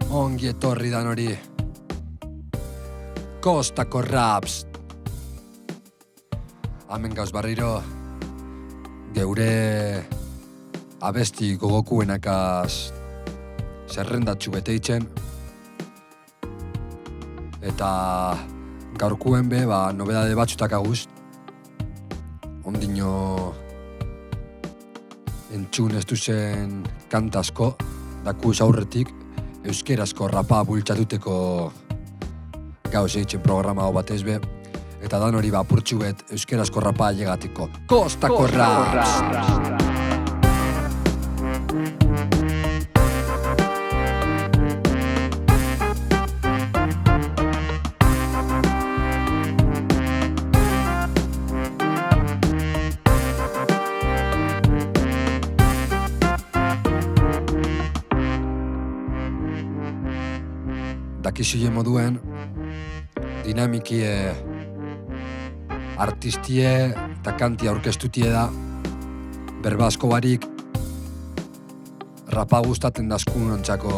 Ongi etorri dan hori. Kostako Raps. Hemen gauz barriro geure abesti gogokuenakaz zerrendatxu bete itzen. Eta gaurkuen be, nobedade batzutak aguz. Ondino entzun ez duzen kantasko, dakuz aurretik, euskerazko rapa bultzatuteko gauz eitzen programa hau batez be, eta dan hori apurtxu bet euskerazko rapa llegatiko. Kostako Raps! Dakizile moduen, dinamikie artistie eta kanti aurkeztutie da, berba asko barik rapa gustaten daskun ontsako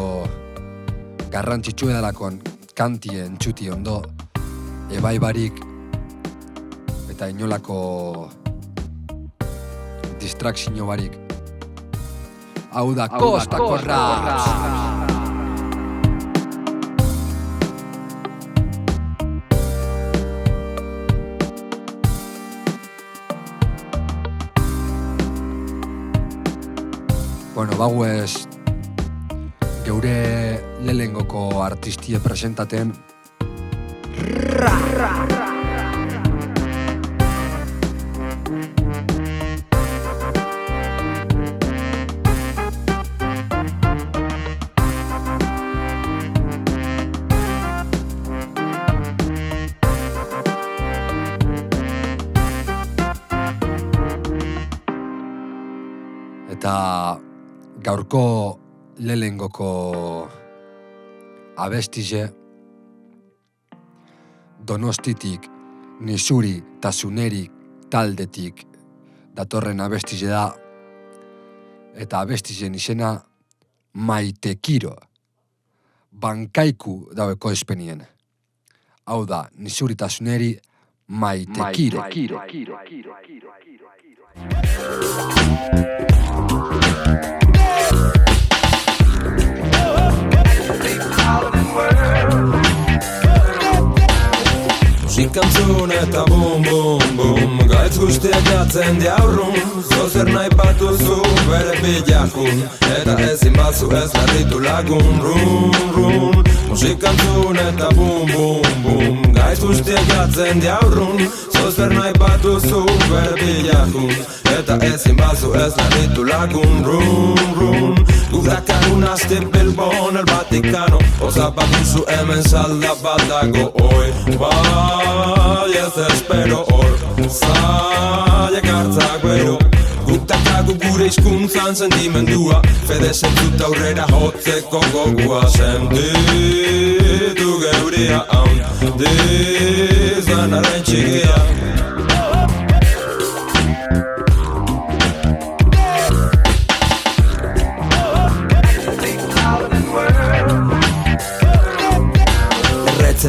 garrantzitsu edalakon kantie entzuti ondo, ebai barik eta inolako distrakzio barik. Hau da Kostako Raps! Bueno, baguez geure lelengoko artistie presentaten. Eta gaurko lelengoko abestize Donostitik, Nizuri eta Zuneri taldetik datorren abestize da, eta abestizen izena Maitekiro, bankaiku daueko espenien. Hau da, Nizuri eta Zuneri Maitekiro. Musikantzun eta bum bum bum, gaitz guztiak jatzen diaurrun, zozer nahi batuzu bere bilakun, eta ezin batzu ez larritu lagun, run run. Musikantzun eta bum bum bum, gaitz guztiak jatzen diaurrun, zozer nahi batuzu bere bilakun, eta ezin batzu ez larritu lagun, run run. Gudakarun aste Bilbon, el Vaticano, oza baduzu hemen salda bat dago oi, bai ez espero hor, zaiak hartzak bero. Guk dakagu gure hizkuntzan sentimendua, fede sentut aurrera jotzeko gogua. Sentitu geuria handiz lanaren txigia.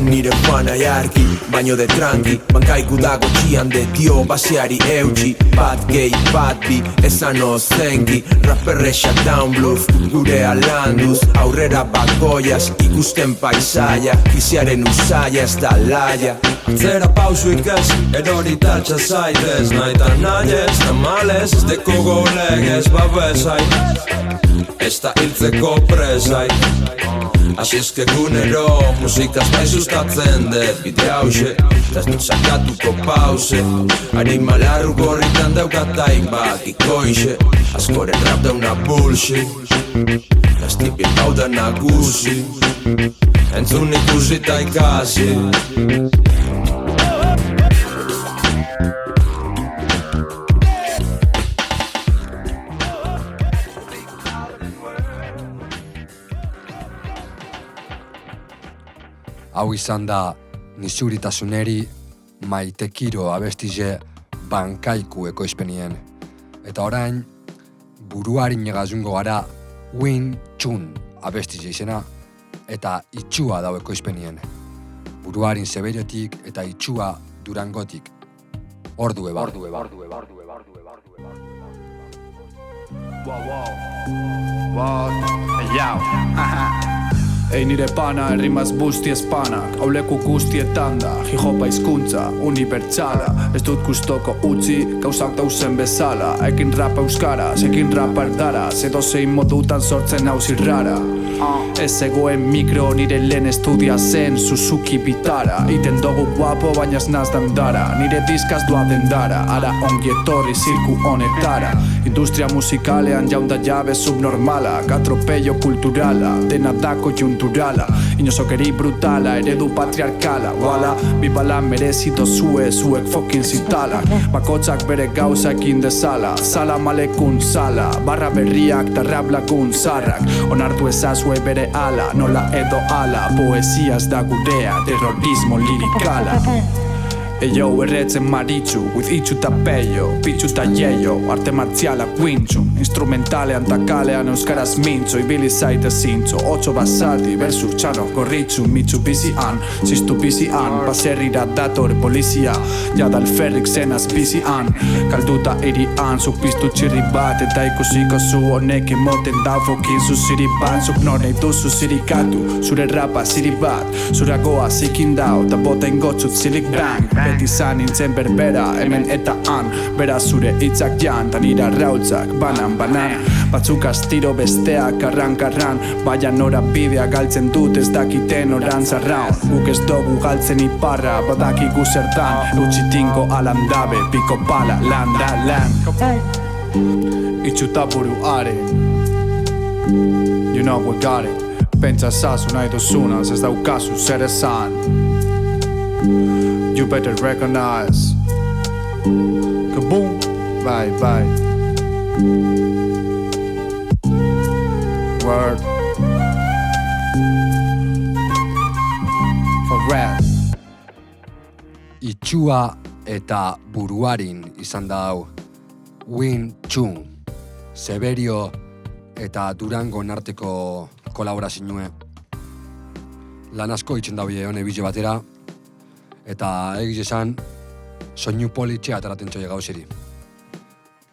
Nire fana jarki, baino de tranqui, bankaiku dago txian de tio baseari eutxi. Bat gehi, bat bi, esan ozengi, rapperre shutdown bluff, gure alanduz, aurrera bakoiaz, ikusten paisaia, biziaren usaia ez da laia. Atzera pausuik ez, erori taltsa zaitez, nahitan nahiez, tamales, ez deko golegez, babesait, ez da hiltzeko presait. Asi eske gunero, musikaz bai sustatzen dut bide hause, ez dut sakatuko pause. Anima larru gorritan daukatain bat ikoixe, askoren rap dauna bullshit, gaztipin hau da nagusi, entzun ikusi ta ikasi. Hau izan da Nizuritasuneri Maitekiro abestize Bankaiku ekoizpenien. Eta orain, buruarin egazungo gara Win Chun abestize izena eta Itxua dau ekoizpenien. Buruarin Zeberiotik eta Itxua Durangotik. Ordu eba. Ei nire pana, errimaz busti espanak, hauleku guztietan da, hijopa hizkuntza, unibertsala. Ez dut gustoko utzi, gauzak dauzen bezala, ekin rapa euskaraz, ekin rapa erdaraz, edo zein modutan sortzen hau zirrara. Ez zegoen mikro nire lehen estudia zen Suzuki Vitara, iten dugu guapo baina ez nazdan dara, nire diskaz doa dendara, ara ongi etorri zirku honetara. Industria musikalean jaunda jabe subnormala, atropello kulturala, dena da konjunturala, inosokeri brutala, eredu patriarkala, wala, bibala merezito zuek fokin zitalak, bakotsak bere gauzakin dezala, sala malekun sala, barra berriak ta rap lagun zarrak, onartu ezazue bere ala, nola edo ala, poesiaz da gurea, terrorismo lirikala. Eyo, erretzen maritxu, with itxu ta peio, pitxu ta yeio, arte martziala guintxu, instrumentalean ta kalean euskaraz mintxo, ibili zaite zintxo, 8 basati versus txano gorritxu, mitxu bizian, ziztu bizian, baserrira dator polizia, jada alferrik zenaz bizian, kalduta irian, zuk piztu txirri bat, eta ikusiko zu honek emoten daufokin zu ziri bat, zuk norei duzu zirikatu, zure rapa ziri bat, zuragoa zikin dau, ta bota ingotzut zilik bang, beti zan nintzen berbera, hemen eta han, bera zure hitzak jan, ta nira rautzak, banan, batzuk astiro besteak karran, baina nora bidea galtzen dut ez dakiten oran zarraun, guk ez dugu galtzen iparra, badakigu zertan, utxitingo alandabe, piko pala, lan. Itxuta buruaren, you know we got it, pentsa zazu nahi duzunaz, ez daukazu zer esan. You better recognize. Kaboom, bye. Word. For rap. Itxua eta buruarin izan da hau. Win Chun, Zeberio eta Durango arteko kolaborazioa. Lan asko itzen daue hone bile batera. Eta egiz esan, soinu politxea ataraten txoie gauzeri.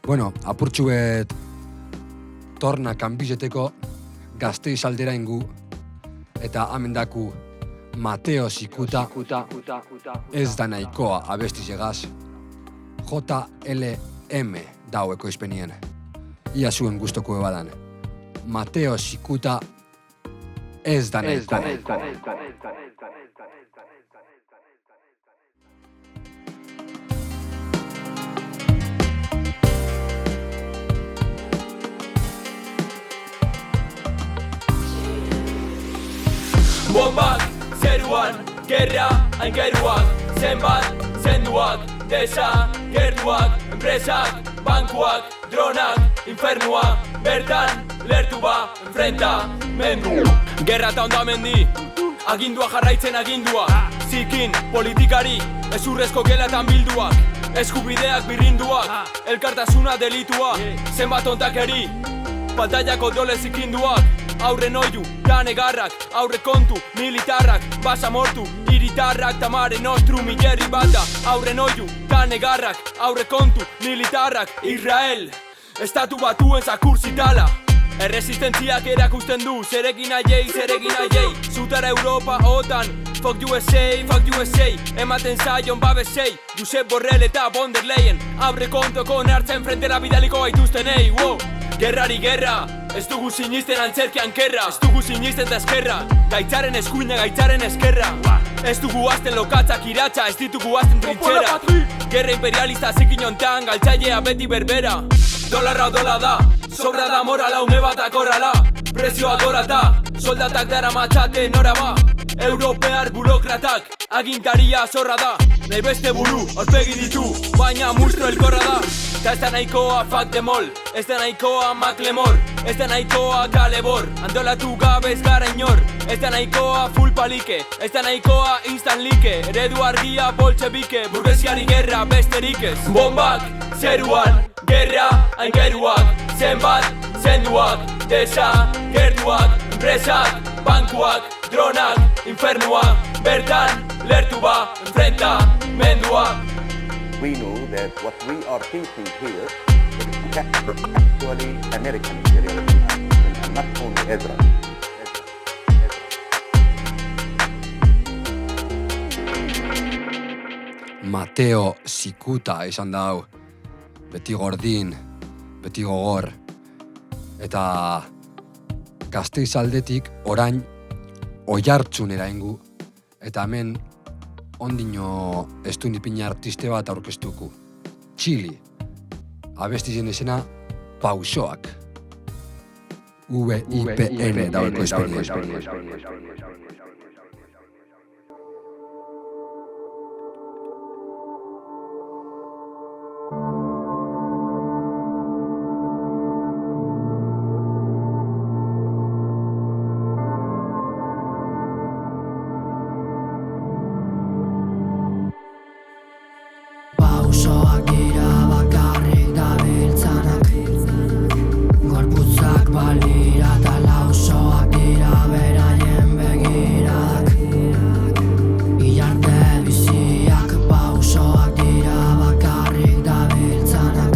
Bueno, apurtxuet torna kanbizeteko Gasteiz aldera ingu, eta amendaku Mateo Zikuta ez da nahikoa abestiz egaz. JLM dau ekoizpenien. Ia zuen guztoko ebadan. Mateo Zikuta ez da nahikoa. Bombak, zeruan, gerra, aingeruak, zenbat, zenduak, desagertuak, enpresak, bankuak, dronak, infernua, bertan, lertu ba, enfrentamendu. Gerra eta ondamendi, agindua jarraitzen agindua, zikin, politikari, ezurrezko gelatan bilduak, eskubideak birrinduak, elkartasuna delitua, zenbat ontakeri, pantaiako dole zikinduak, aurren oidu, tanegarrak, aurre kontu, militarrak, basamortu, iritarrak, tamare nostru, milerri bata, aurren oidu, tanegarrak, aurre kontu, militarrak, Israel, estatu batuen zakurzitala. Erresistentziak erakusten du, zerekin aiei, zutara Europa, OTAN, fuck USA, ematen zaion babesei, Josep Borrell eta von der Leyen, aurre kontoko nartzen frentera bidaliko gaituztenei, wow. Gerrari gerra, ez dugu sinisten antzerkian kerra, ez dugu sinisten da eskerra, gaitzaren eskuina, gaitzaren eskerra, ez dugu azten lokatzak iratxa, ez ditugu azten trintxera, gerra imperialista zikin ontan, galtzailea beti berbera, dolarra odola da, sobra da morala, ume bat akorrala, prezioa gorata, soldatak dara matxate nora ba, europear burokratak, agintaria zorra da, nahi beste buru, orpegi ditu, baina mustro elkorra da. Ta ez da nahikoa fuck them all, ez da nahikoa Macklemore, ez da nahikoa kale bor, antolatu gabe ez gara inor. Ez da nahikoa full palike, ez da nahikoa instant like. Eredu argia boltxebike, burgesiari gerra besterik ez. Bombak, zeruan, gerra, aingeruak. Zenbat, zenduak, desagertuak. Enpresak, bankuak, dronak, infernua. Bertan, lertu ba, enfrentamendua. We know that what we are facing here is actually American imperialism and not only Israel. Mateo Sikuta izan da hau. Beti gordin, beti gogor. Eta Gasteiz aldetik orain Oiartzunera ingu. Eta hemen ondino estundipina artiste bat aurkeztuko. Txili. Abestizen esena Pausoak. VIPN dauko esperientzia. Pausoak dira bakarrik dabiltzanak, gorputzak balira eta lausoak dira beraien begiradak. Ilarte biziak pausoak dira bakarrik dabiltzanak,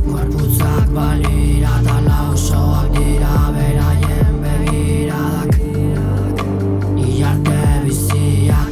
gorputzak balira eta lausoak dira beraien begiradak. Ilarte biziak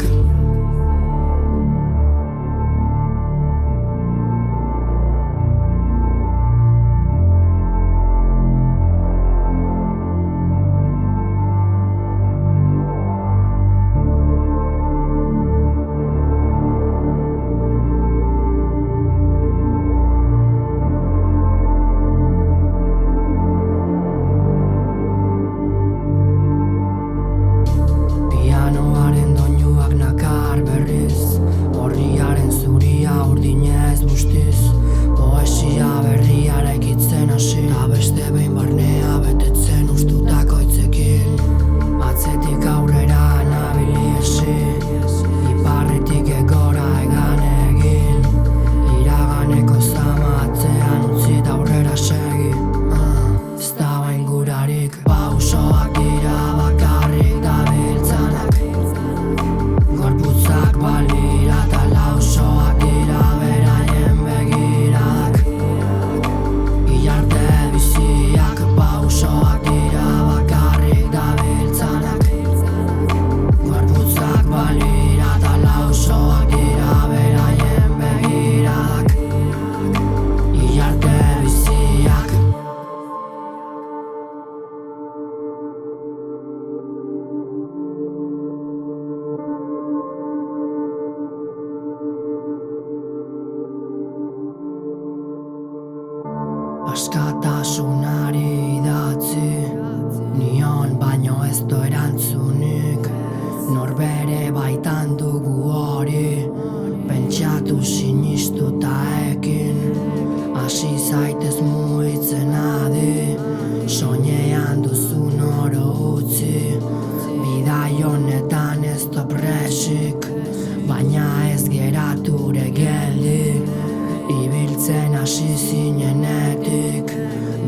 pianoaren doinuak nakar berriz, orriaren zuria urdinez bustiz, poesia berria eraikitzen hasi, eta beste behin barnea betetzen ustutako hitzekin. Atzetik aurrera nabili esi, iparretik egora egan egin, iraganeko zama atzean utzi eta aurrera segi. Ez da bain gurarik, pausoak dira bakarrik dabiltzanak, gorputzak balira eta lausoak dira beraien begiradak. Ilarte biziak pausoak dira bakarrik dabiltzanak, gorputzak balira eta lausoak dira beraien begiradak. Ilarte biziak askatasunari idatzi, nion baino ez do erantzunik, norbere baitan dugu hori, pentsatu sinistu ta ekin, hasi zaitez mugitzen adi, soinean duzun oro utzi, bidai honetan ez do presik, baina ez gerature geldi, ibiltzen hasi zinenetik,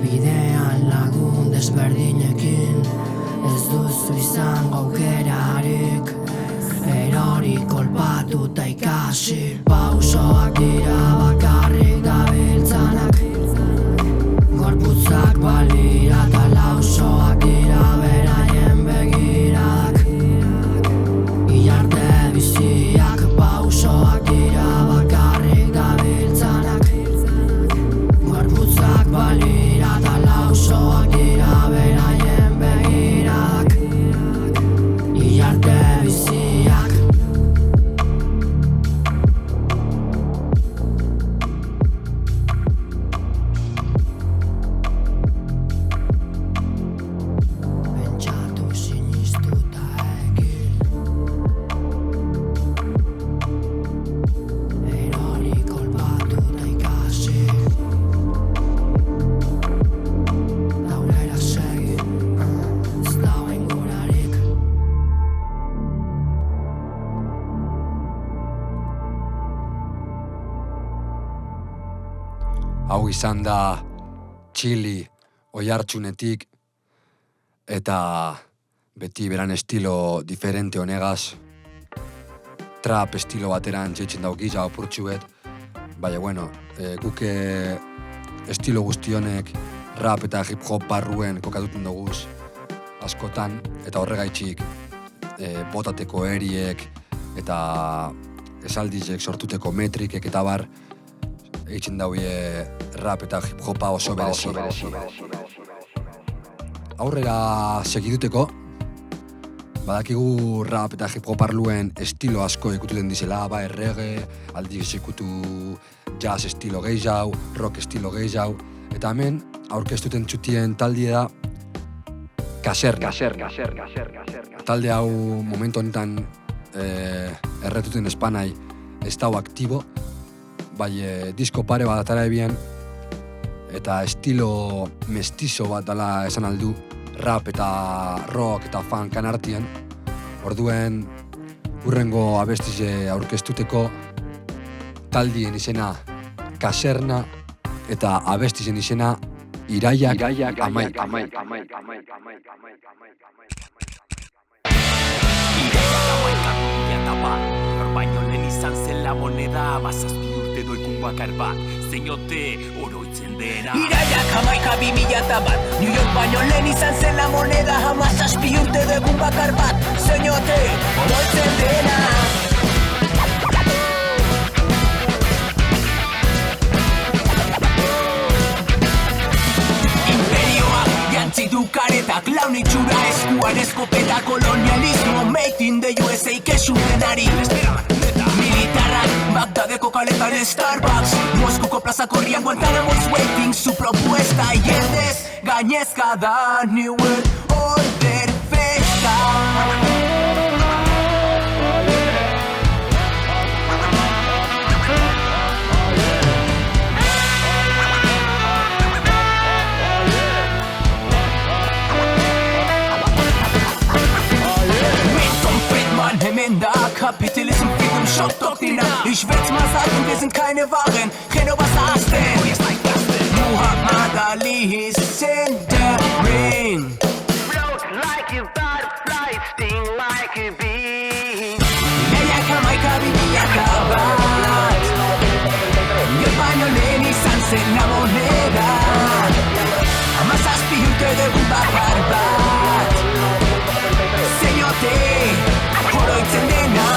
bidean lagun desberdinekin, ez duzu izango aukerarik, erori kolpatu ta ikasi. Pausoak dira bakarrik dabiltzanak, gorputzak balira eta lausoak dira beraien begiradak. Ilarte biziak pausoak dira bakarrik dabiltzanak, gorputzak balira eta lausoak dira beraien begiradak. Ilarte biziak Hau izan da Txili Oiartzunetik eta beti beran estilo diferente honegaz. Trap estilo bateran txeitzen daukiz hau purtsuet. Baina, bueno, guke estilo guztionek rap eta hip hop barruen kokatuten duguz askotan, eta horregaitxik botateko eriek eta esaldizek sortuteko metrikek eta bar eitzen dauie rap eta hip hopa oso berezi. Aurrera segiduteko, badakigu rap eta hip hop arluen estilo asko ikututen dizela, reggae, aldiz ikutu jazz estilo gehiago, rock estilo gehiago, eta hemen aurkeztuten txutien taldie da Kaserna. Talde hau momentu honetan erretuten espanai ez dago aktibo, bai disko pare bat atara ebien, eta estilo mestizo bat dala esan aldu, rap eta rock eta funkan artien. Orduen hurrengo abestize aurkeztuteko taldien izena Kaserna eta abestizen izena Iraiak Amaika. Iraiak Amaika baino lehen izan zen la moneda, mazazpi urte doikun bakar bat, zeinote oroitzen dena. Iraiak 2001, New York baino lehen izan zen la moneda, mazazpi urte doikun bakar bat, zeinote oroitzen dena. Du karetak, laun itxura eskuan eskopeta, kolonialismo, made in the USA, kesu denari. Militarrak, Bagdadeko kaletan Starbucks, Moskuko plazako rian Guantanamo's waiting, su propuesta, y el gainezka da New World Order festa. Hemen da Kapitalism, Freedom, Shock, Doktrina. Ich werd's mal sagen, wir sind keine Waren. Reno, was hast denn? Muhammad Ali ist in der Ring. Float like a butterfly, sting like a bee. Iraiak Amaika bat. New baino lehen izan zen la moneda. Hamazazpi urte dugun bakar bat. Zeinote oroitzen dena.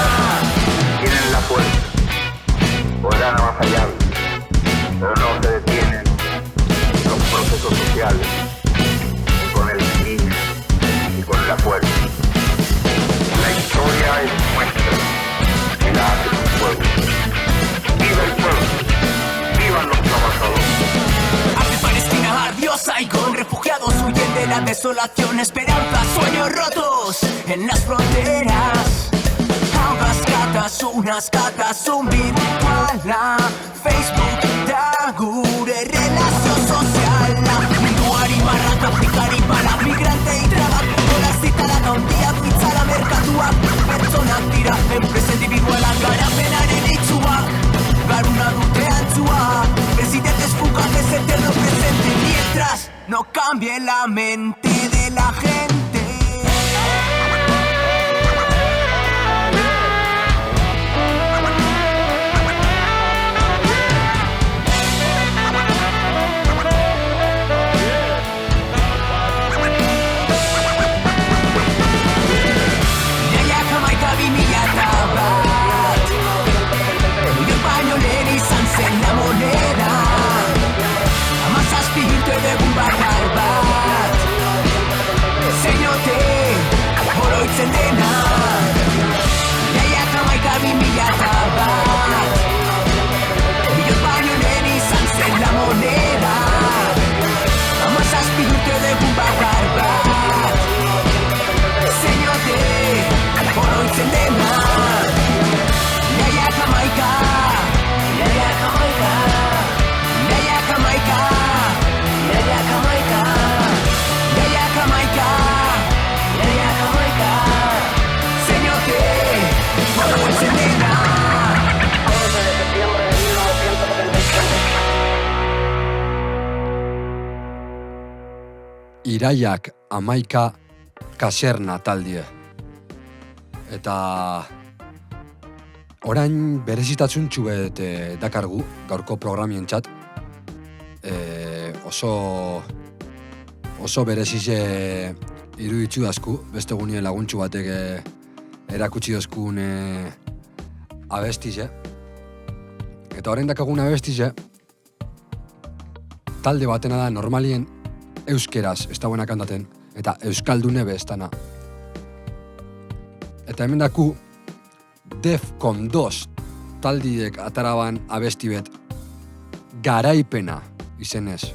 Tienen la fuerza, podrán avasallar, pero no se detienen los procesos sociales, ni con el cariño, ni con la fuerza. La historia es nuestra, y la hace un pueblo. ¡Viva el pueblo! ¡Vivan los trabajadores! Hace Palestina ardiosa y con refugiados huyen de la desolación, esperanza, sueños rotos en las fronteras. Ambas katas, unas katas, un virtuala, Facebook da gure relazio soziala. Munduari marrak, Afrikari bala, migrante trabak, olazitara handiak, bitzara merkatuak, pertsonak dira, enpresa individualak, garapenaren itzuak, garuna dute antzua, presidentes fugaces, eterno presente, mientras no cambie la mente de la gente. Say Iraiak 11 kaserna taldie. Eta orain berezitazuntxu bet dakargu gaurko programientzat. Oso berezize iruditzu dazku, beste gunien laguntxu batek erakutsi dozkun abestize. Eta orain dakagun abestize, talde batena da normalien euskeraz ez da buena kantaten, eta euskaldune bestana. Eta hemen daku Defcon 2 taldiek ataraban abesti bet Garaipena izenez.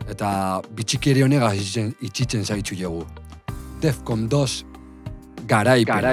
Eta bitxikeri honegaz itxitzen zaitzu jegu. Defcon 2 Garaipena.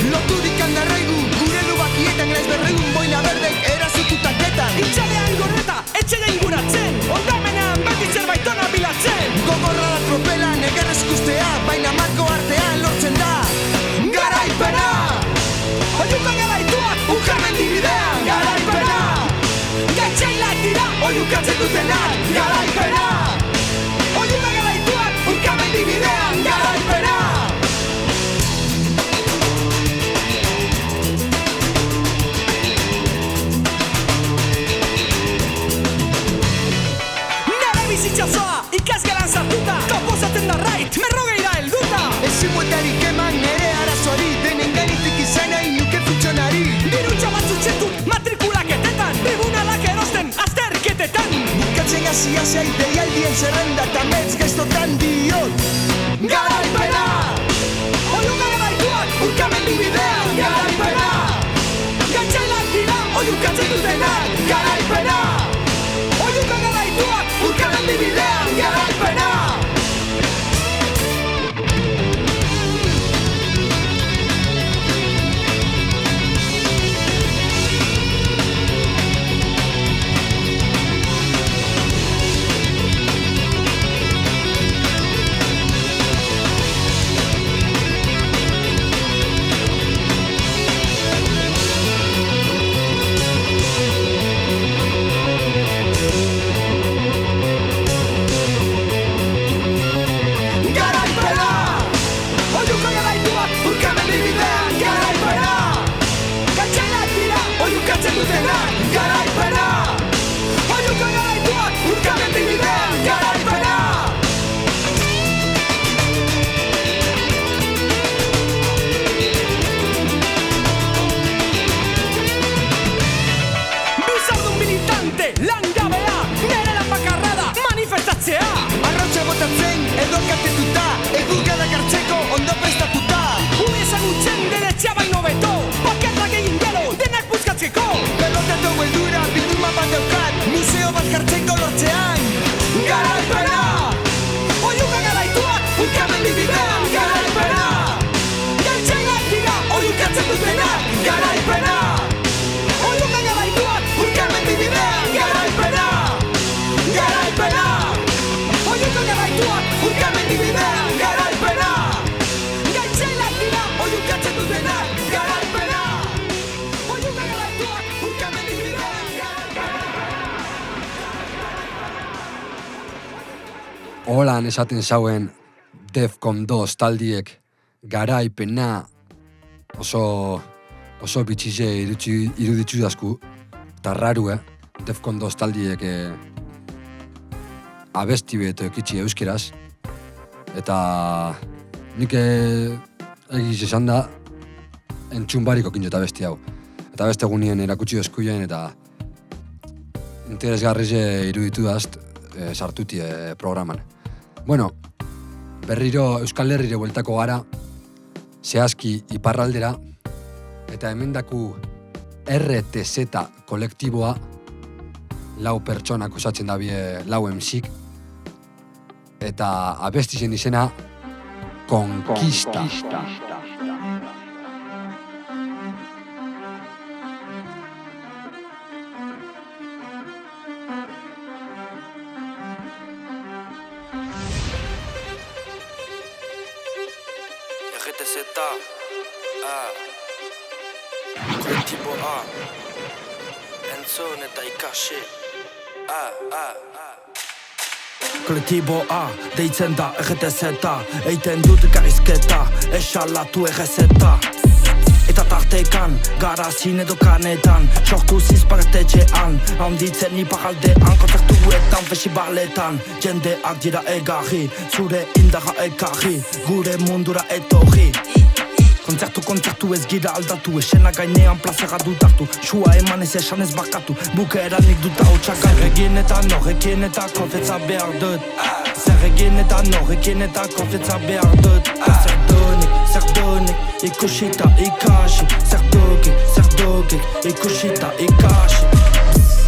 Loturik handarraigu, gure du bakietan ez berregun boina berdek erasututaketan. Itxalean gorreta, etxera inguratzen, ondamenean beti zerbait ona bilatzen. Gogorra da tropela, negarrez ikustea, baina marko artean lortzen da. Garaipena! Oiuka garaituak, ukarmen dibidean, garaipena! Gaitxailak dira, oiukatzen dutenak, garaipena! Oiuka garaituak, ukarmen dibidean, garaipena! Bizitzazoa, ikasgelan sartuta, komposatzen da right, merrogeira helduta. Ezin bueltarik eman nere arazoari, denen gainetik izan nahi nuke funtzionari. Dirutxa bat zutzetut matrikulaketetan, tribunalak erosten azterketetan. Bukatzen hasia zei deialdien zerrenda, eta metz gestotan diot. Garaipena! Oiuka garaituak, urkamen dibidean, garaipena! Gaitxailak dira, oiukatzen dutenak, garaipena! Oiuka garaituak, urkamen dibidean, garaipena! Arrautza botatzen, edo katetuta, egurgadak hartzeko ondo prestatuta. Une ezagutzen dere etxea baino beto, bakarrak egin gero, denak buzkatzeko. Pelotatu beldura, bilduma bat daukat, museo bat jartzeko lortzean. Garaipena! Oiuka garaituak, urkamen dibidean, garaipena! Gaitxailak dira, oiukatzen dutenak, garaipena! Oiuka garaituak, urkamen dibidean, garaipena! Garaipena! Oiuka garaituak, urkamen dibidean, garaipena! Gaitxailak dira, oiukatzen dutenak, garaipena! Oiuka garaituak, urkamen dibidean, garaipena! Holan esaten zauen Defcon 2 taldiek garaipena oso bitxize iruditzu dazku. Eta raru, Defcon 2 taldiek abesti bet ekitzi euskeraz. Eta nik egiz esan da entzun bariko kintzeta abesti hau. Eta beste egunien erakutsi eskuien eta interesgarrize iruditu dazt sartuti programan. Bueno, berriro Euskal Herrire bueltako gara, zehazki iparraldera, eta hemendaku RTZ kolektiboa, 4 pertsonak osatzen dabie 4 MCik, eta abestizen izena Conquista. RTZ Kolektibo A Entzun eta ikasi Kolektibo A deitzen da RTZ Eiten dut gaizketa Esalatu errezeta Eta tartekan, garazin edo kanetan Sortu zizpartetxean Haunditzen iparaldean Kontzertuetan, fesibaletan Jendeak dira egarri Zure indarra ekarri Gure mundura etorri Kontzertu ez gira aldatu Esena gainean plazera dut hartu Sua eman ez esan ez bakatu Bukeeranik dut hautsak Zer egin eta norrekin eta konfetza behar dut Zer egin eta norrekin eta konfetza behar dut Zer donik, ikusita ikasi Zer dogik, ikusita ikasi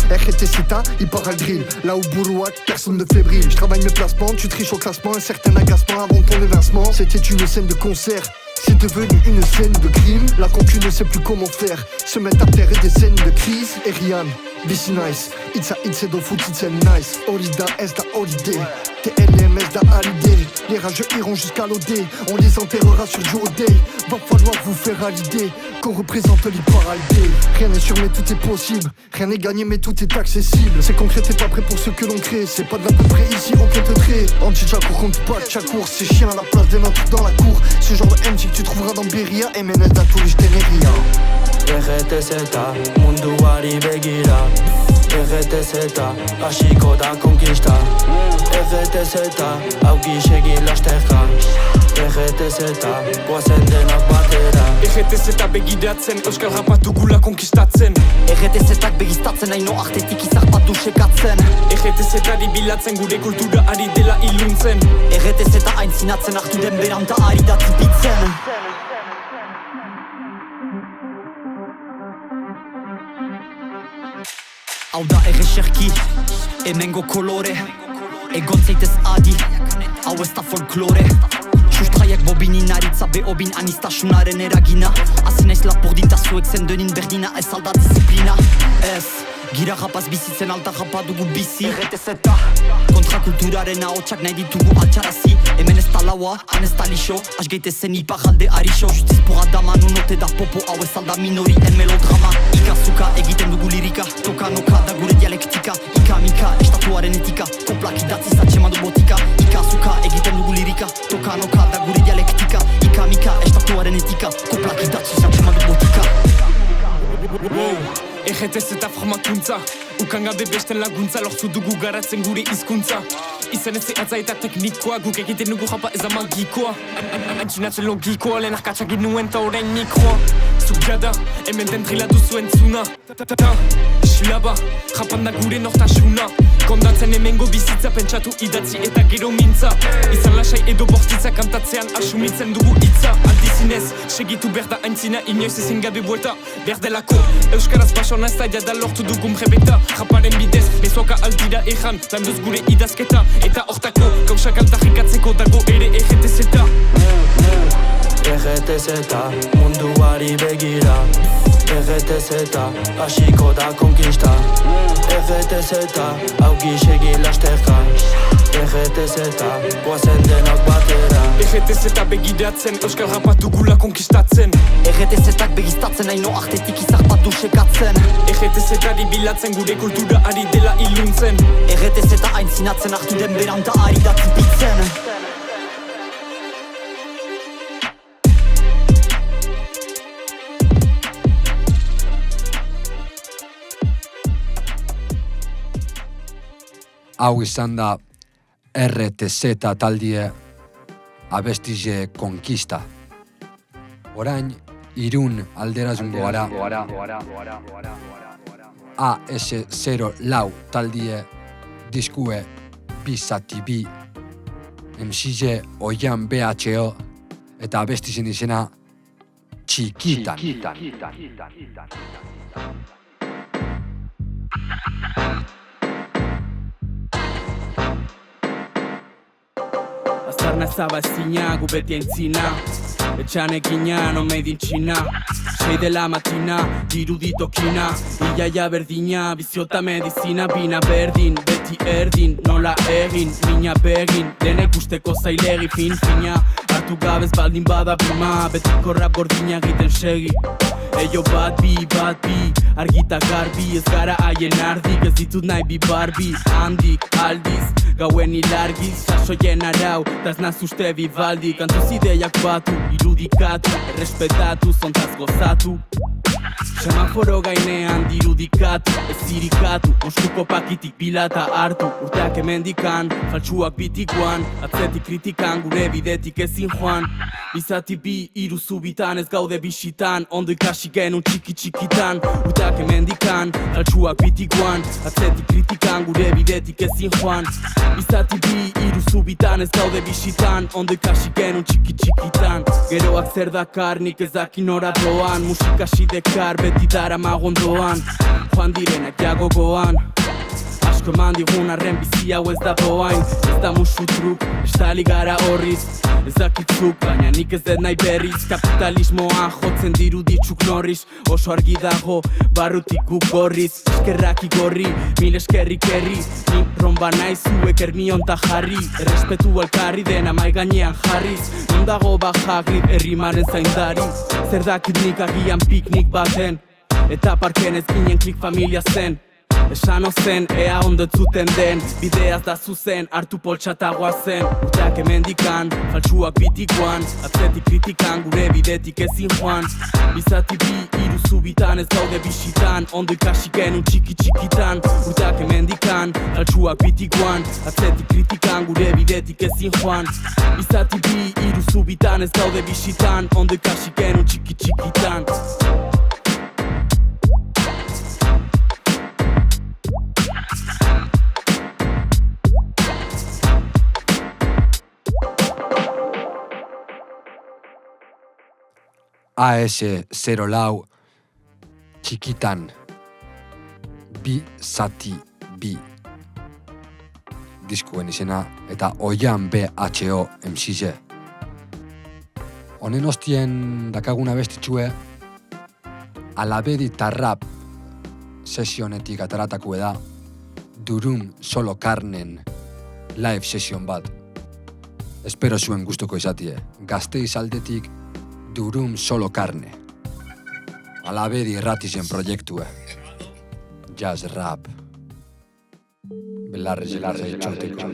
RTZ, il part à le drill. Là où Boulouac, personne ne fébrile. Je travaille mes placements, tu triches au classement. Un certain agacement avant ton évincement. C'était une scène de concert, c'est devenu une scène de crime. La concu ne sait plus comment faire. Se mettre à terre et des scènes de crise. Et Rian, BC Nice, it's do foot, it's nice. Orida, est da holiday. TLMS da hallyday. Les rageux iront jusqu'à l'OD. On les enterrera sur Joe Day. Va falloir vous faire à l'idée qu'on représente l'hyperalidé. Rien n'est sûr mais tout est possible. Rien n'est gagné mais tout est accessible. C'est concret, t'es pas prêt pour ce que l'on crée. C'est pas de l'à peu près ici, aucun te trait. Anti-Jacour contre pas Chakour. C'est chien à la place des nôtres dans la cour. Ce genre de MC que tu trouveras dans Beria. MNS da Touriste Teneria. RTZ, munduari begira RTZ, hasiko da konkista RTZ, augixegi lasterka RTZ, goazen denak batera RTZ begiratzen, euskal rapa dugula konkistatzen RTZ-ak begistatzen, haino artetik izar bat dusekatzen RTZ-ari bilatzen, gure kultura ari dela iluntzen RTZ aintzinatzen, hartu den beranta ari da tipitzen Hau da erreserki, hemengo kolore Egon zaitez adi, hau ez da folklore Sustraiak bobinin aritza behobin anistasunaren eragina Hasi naiz lapurdinta zuek zendenin berdina ez alda disiplina Ez, gira rapaz bizitzen alta rapa dugu bizi RTZ Kontrakulturaren ahotsak nahi ditugu altxarazi Hemen ez da laua, han ez da lixo Asgeitezen iparalde arixo Justiz porra dama, nunote da popo Hau ez alda minorien melodrama Ikazuka egiten dugu lirika Toka-noka da gure dialektika Ika-mika, estatuaren etika Koplak idatzi zatxeman du botika Ikazuka egiten dugu lirika Toka-noka da gure dialektika Ika-mika, estatuaren etika Koplak idatzi zatxeman du botika RTZ eta formakuntza Ukangabe besten laguntza Lortu dugu garatzen gure hizkuntza Izan ez zehatza eta teknikoa Guk egiten dugu japa ez da magikoa Antxinatzen logikoa Lehen arkatsak ginuen ta orain mikroa Zugada, hemen den drila duzu entzuna Silaba, japan da gure nortasuna Kondatzen hemengo bizitza pentsatu idatzi eta gero mintza Izan lasai edo bortitza kantatzean asumitzen dugu hitza Aldizinez, segitu berda aintzina inoiz ezin gabe buelta Berdelako, euskaraz basona ez da jada lortu dugun brebeta Japaren bidez, bezoka aldira ejan, landuz gure idazketa Eta hortako, gausak altarrikatzeko dago ere RTZ RTZ, munduari begira RTZ, hasiko da konkista RTZ, augixegi lasterka RTZ, goazen denak batera RTZ begiratzen, euskal rapa dugula konkistatzen RTZ-ak begistatzen, haino artetik izar bat dusekatzen RTZ-ari bilatzen, gure kultura ari dela iluntzen RTZ aintzinatzen, hartu den beranta ari da tipitzen Hau izan da RTZ taldie abestize konkista. Orain, Irun alderazungo gara AS04 taldie diskue bizatibi MCJ Oian BHO eta abestizen izena Txikitan. zaba ezina, gu beti aintzina. Etxan ekina, no made in China. 6 de la matina, diruditokina. Iaia berdina, biziota medizina. Bina berdin, beti erdin, nola egin. Mina begin, dena ikusteko zailegi fin-fina. Hartu gabez baldin bada bima, betiko rap gordina egiten segi. Eio bat bi, argita garbi. Ez gara haien ardik, ez ditut nahi bi barbi. Handik, aldiz, gauen hilargiz. Sasoien arau, taz nazuste bibaldi. Kantuz ideiak batu, irudikatu, errespetatu, zontaz gozatu. Semaforo gainean dirudikatu, ez irikatu. Moskuko pakitik bilata hartu. Urteak hemendikan, faltsuak bitikoan. Atzetik kritikan, gure bidetik ezin joan. Bizati bi, iru zubitan, ez gaude bisitan. Ondo ikasi genuen txiki-txikitan. Urteak hemendikan, faltsuak bitikoan. Atzetik kritikan, gure bidetik ezin joan. Bizati bi, iru zubitan, ez gaude bisitan. Ondo ikasi genuen txiki-txikitan. Geroak zer dakar, nik ez dakin nora doan. Musikasi dekar, beti dara magondoan. Joan direnak jagogoan. Asko eman digun arren bizi hau ez da boain. Ez da musu truk, estali gara horriz. Ez dakitzuk, baina nik ez dut nahi berriz. Kapitalismoa jotzen diruditxuk norriz. Oso argi dago, barrutik guk gorriz. Eskerrak igorri, mil eskerrik herri. Ni ronba nahi zuek ermion ta jarri. Errespetu alkarri dena mai gainean jarriz. Non dago bajagrit errimaren zaindari. Zer dakit nik agian piknik baten. Eta parken ez ginen klik familia zen. Esan ozen, ea ondo etzuten den. Bideaz da zuzen, hartu poltsatagoa zen. Urteak hemendikan, faltsuak bitikoan. Atzetik kritikan, gure bidetik ezin joan. Bizati bi, iru zubitan, ez gaude bisitan. Ondo ikasi genuen txiki-txikitan. Urteak hemendikan, faltsuak bitikoan. Atzetik kritikan, gure bidetik ezin joan. Bizati bi, iru zubitan, ez gaude bisitan. Ondo ikasi genuen txiki-txikitan. AS04 txikitan bi zati bi diskuen izena eta Oian BHO MCZ. Honen ostien dakaguna bestitxue Alabedi Tarrap sesionetik ataratakue da Durum Solo Karnen live session bat. Espero zuen gustuko izatie. Gasteiz aldetik Durum Solo Carne. Alabedi erratizen proiektue. Jazz rap. Belarrez txoteko.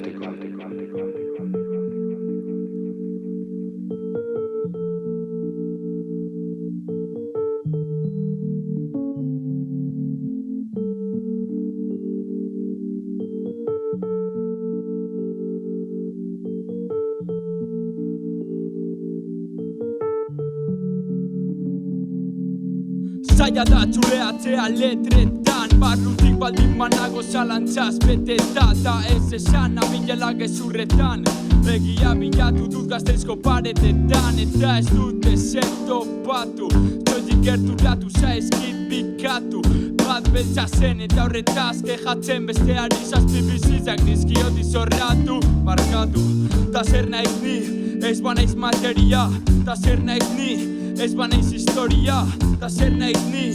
Zaila da txureatzea letretan. Barrutik baldin banago zalantzaz beteta. Ta ez esan abilela gezurretan. Begia bilatu dut Gasteizko paretetan. Eta ez dut ezer topatu. Zoitik gerturatu zaizkit bikatu. Bat beltza zen eta horretaz kejatzen. Besteari zazpi bizitzak dizkiot izorratu. Markatu, ta zer naiz ni, ez banaiz materia. Ta zer naiz ni, ez banaiz historia. Ta zer naiz ni,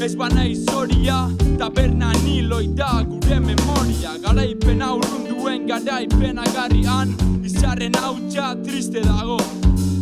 ez banaiz horia. Taberna niloi da gure memoria. Garaipena urrunduen garaipena garrian. Izarren hautsa triste dago.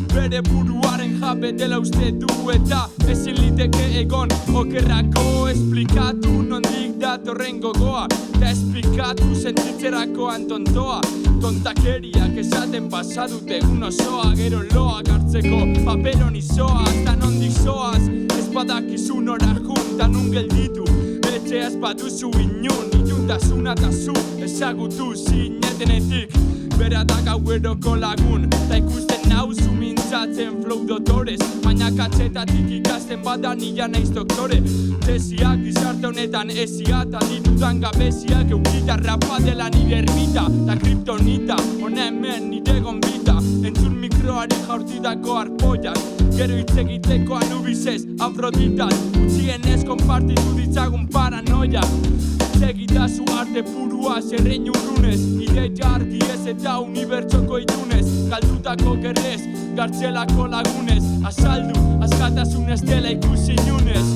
Bere buruaren jabe dela uste du eta ezin liteke egon okerrako esplikatu nondik datorren gogoa. Ta esplikatu sentitzerakoan tontoa. Tontakeriak esaten pasadut egun osoa. Gero loak hartzeko paperon izoa. Ta nondik zoaz ez badakizu nora junta nun gelditu. Etxe ez baduzu inun, inuntasuna ta zu ezagutu zinetenetik. Bera da gaueroko lagun, ta ikusten nauzu mintzatzen flow dotorez. Baina katzetatik ikasten bada nila naiz doktore. Tesiak izarte honetan ezia, ta ditudan gabeziak eukita. Rapa dela nire ermita, ta kriptonita, hona hemen nire gonbita. Entzun mikroari jaurtitako arpoiak, gero hitz egiteko Anubisez, Afroditas. Utzienez konpartitu ditzagun paranoia. Segitazu arte purua zerrein urrunez. Ideia argi ez eta unibertsoko itunez. Galduta sortutako gerrez, gartzelako lagunez, azaldu, askatasun ez dela ikusi inunez.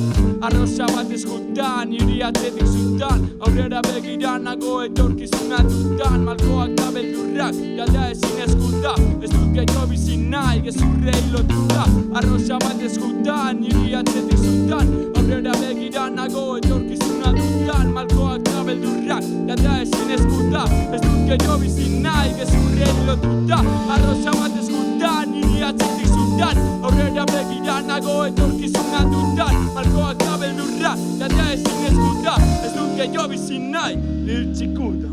Arroza bat eskutan, niri atletik zutan, aurrera begiranago etorkizuna dutan, malkoak da beldurrak, jalda ezin eskuta, ez dut gehiago bizi nahi, gezurrei lotuta. Arroza bat eskutan, niri atletik zutan, aurrera begiranago etorkizuna dutan, malkoak da beldurrak, jalda ezin eskuta, ez dut gehiago bizi nahi, gezurrei lotuta. Arroza bat eskutan, niri atletik zutan, aurrera begiranago etorkizuna dutan, malkoak da beldurrak, jalda ezin eskuta, ez dut gehiago bizi nahi, Lil Txikuta.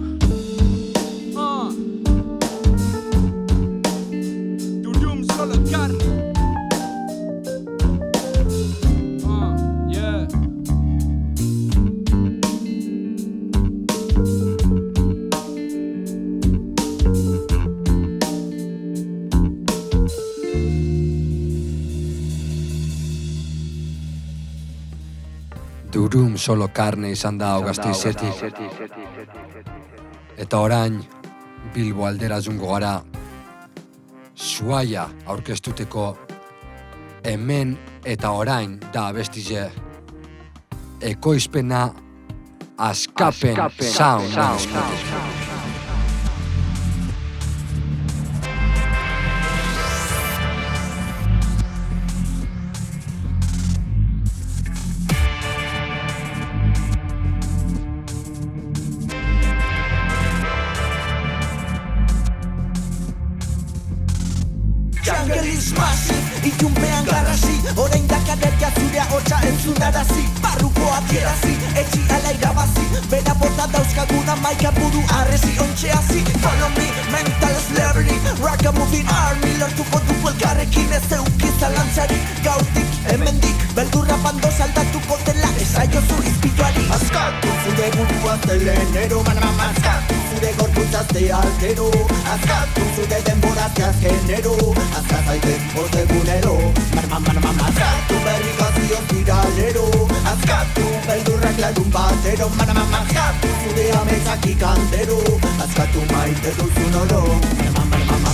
Durum solo carne. Yeah. Durum solo carne izan da Gasteizetik. Eta orain, Bilbo aldera zungo gara, Suaia aurkeztuteko hemen eta orain da abestize, ekoizpena Askapen Sound. Jangelis masif, ilunpean garrasi, orain dakarekia zurea hotxa entzunarazi, barruko adierazi, etxi ala irabazi, bera bota dauzkaguna maika buru arrezi ontxeazi. Follow me, mental slavery, ragga moving army, lortuko dugu elkarrekin ez eukiz alantzari, gautik, hemendik, beldurra bandoz aldatuko dela, esaiozu izpituari. Askatu zure buruaz telenero, manamama, askatu zure gorputzazte altero, askatu zure denborazte azkenero, azkazaite ordegunero, manamama, askatu berrigazio ziralero, askatu beldurrak larun batero, manamama, askatu zure amezak ikandero, askatu maite duzun oro, manamama.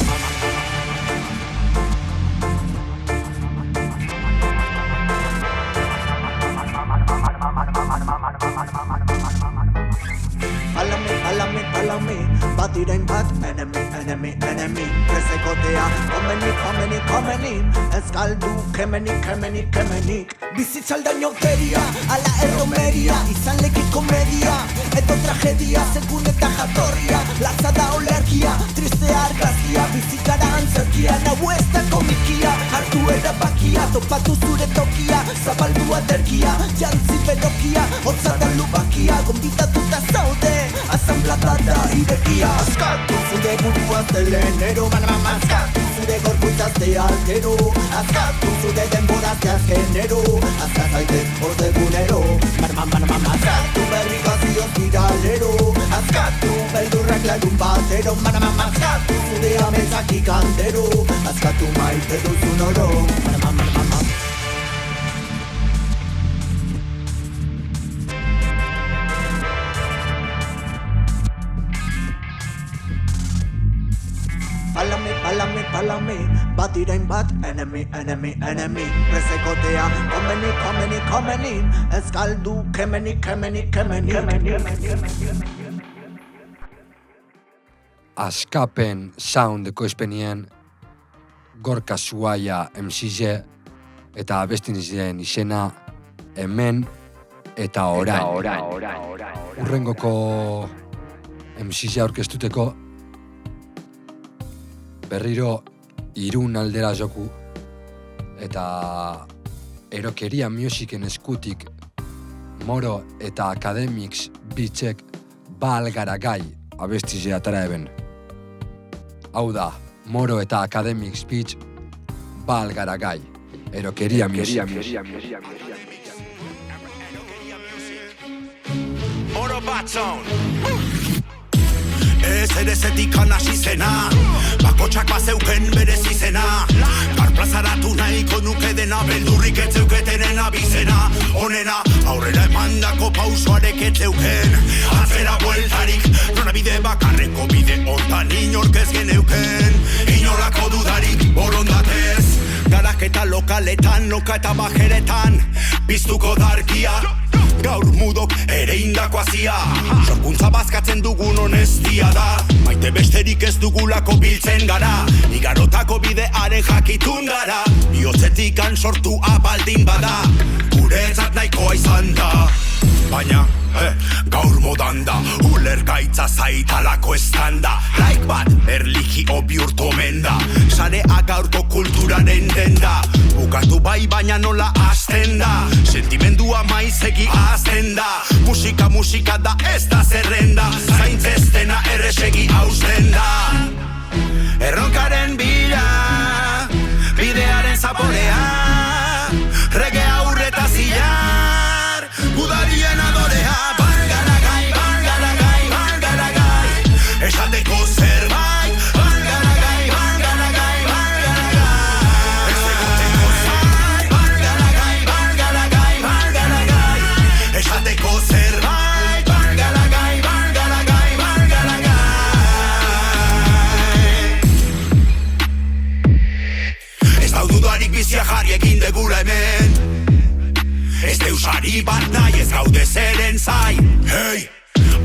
Follow me, batirain bat, enemy, presekotea, komeni, eskaldu, kemenik, bizitzaldaino geria, ala erromeria, izan leki komedia, edo tragedia, segun eta jatorria, latza da olergia, tristea argazkia, bizikara antzerkia, nahu ez da komikia, hartu erabakia, topatu zure tokia, zabaldu aterkia, jantzi berokia, hotza da lubakia, gombitatuta zaude, asanblatada irekia. Askatu zure buruaz telenero, manamama, askatu zure gorputzazte altero, askatu zure denborazte azkenero, azkazaite ordegunero, manamama, askatu berrigazio ziralero, askatu beldurrak larun batero, manamama, askatu zure amezak ikandero, askatu maite duzun oro, manamama. Follow me, batirain bat, enemy, presekotea, komeni, eskaldu, kemenik. Askapen Sound ekoizpenien Gorka Suaia MCZ eta abestinizien izena hemen eta orain. Urrengoko MCZ aurkeztuteko berriro Irun aldera joku eta erokeria musiken eskutik Moro eta Academics bitzek balgara gai abestize atara eben. Hau da, Moro eta Academics bitz balgara gai erokeria music. Moro Batzon Ez erezetik anasi zena, bakotxak bazeuken berez izena, garplazaratu nahiko nuke dena, beldurrik etzeuketenen abizena, onena, aurrera emandako pausoarek etzeuken, atzera bueltarik, nora bide bakarreko bide hontan inork ez geneuken, inolako dudarik. eta lokaletan, loka eta bajeretan piztuko darkia, gaur mudok ere indako azia. Sorkuntza bazkatzen dugun honestia da, maite besterik ez dugulako biltzen gara, igarotako bidearen jakitun gara, bihotzetikan sortu abaldin bada, guretzat nahikoa izan da. Baina, gaur modan da, ulergaitza zaitalako estanda, laik bat erligio bihurtu omen da, sarea gaurko kulturaren denda, bukatu bai baina nola hasten da, sentimendua maizegi azten da, musika da ez da zerrenda, zaintzestena erresegi hausten da. Erronkaren bila, bidearen zaporea, rege aurreta zilar, gudarien adorea. Esateko zerbait, bargaragai, bargaragai, bargaragai. Ez egoteko zait, bargaragai, bargaragai, bargaragai. Esateko zerbait, bargaragai, bargaragai, bargaragai. Ez daududarik bizia jarri egin degula hemen, ez deusari bat nahi ez gaude zeren zai. Hey!